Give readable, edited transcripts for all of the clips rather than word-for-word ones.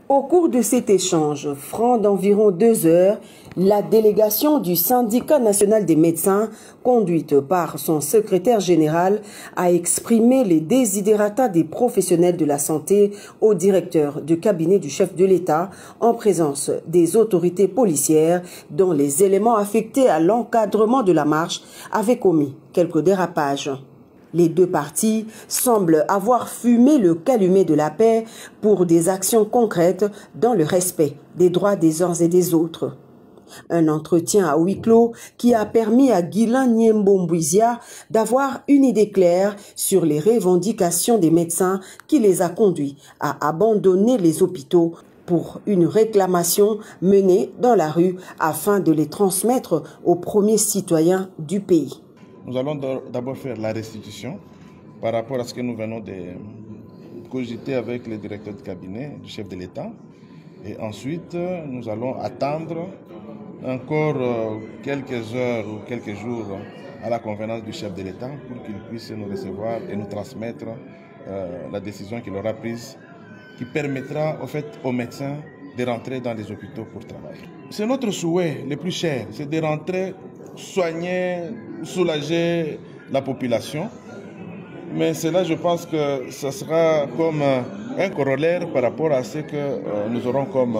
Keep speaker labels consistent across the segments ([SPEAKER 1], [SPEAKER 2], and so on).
[SPEAKER 1] Au cours de cet échange, franc d'environ 2 heures, la délégation du syndicat national des médecins, conduite par son secrétaire général, a exprimé les desiderata des professionnels de la santé au directeur du cabinet du chef de l'État en présence des autorités policières dont les éléments affectés à l'encadrement de la marche avaient commis quelques dérapages. Les deux parties semblent avoir fumé le calumet de la paix pour des actions concrètes dans le respect des droits des uns et des autres. Un entretien à huis clos qui a permis à Guilain Niembo-Mbouizia d'avoir une idée claire sur les revendications des médecins qui les a conduits à abandonner les hôpitaux pour une réclamation menée dans la rue afin de les transmettre aux premiers citoyens du pays.
[SPEAKER 2] Nous allons d'abord faire la restitution par rapport à ce que nous venons de cogiter avec le directeur de cabinet du chef de l'État. Et ensuite, nous allons attendre encore quelques heures ou quelques jours à la convenance du chef de l'État pour qu'il puisse nous recevoir et nous transmettre la décision qu'il aura prise, qui permettra au fait aux médecins de rentrer dans les hôpitaux pour travailler. C'est notre souhait le plus cher, c'est de rentrer, soigner, soulager la population. Mais cela, je pense que ce sera comme un corollaire par rapport à ce que nous aurons comme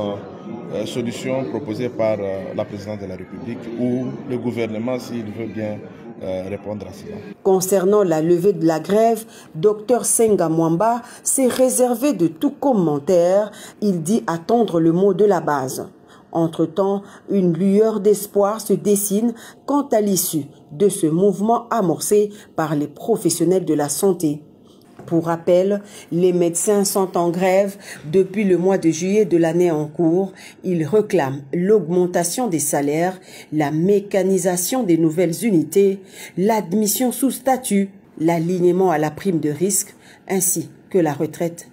[SPEAKER 2] solution proposée par la présidente de la République ou le gouvernement s'il veut bien répondre à cela.
[SPEAKER 1] Concernant la levée de la grève, Dr Senga Mwamba s'est réservé de tout commentaire. Il dit attendre le mot de la base. Entre-temps, une lueur d'espoir se dessine quant à l'issue de ce mouvement amorcé par les professionnels de la santé. Pour rappel, les médecins sont en grève depuis le mois de juillet de l'année en cours. Ils réclament l'augmentation des salaires, la mécanisation des nouvelles unités, l'admission sous statut, l'alignement à la prime de risque, ainsi que la retraite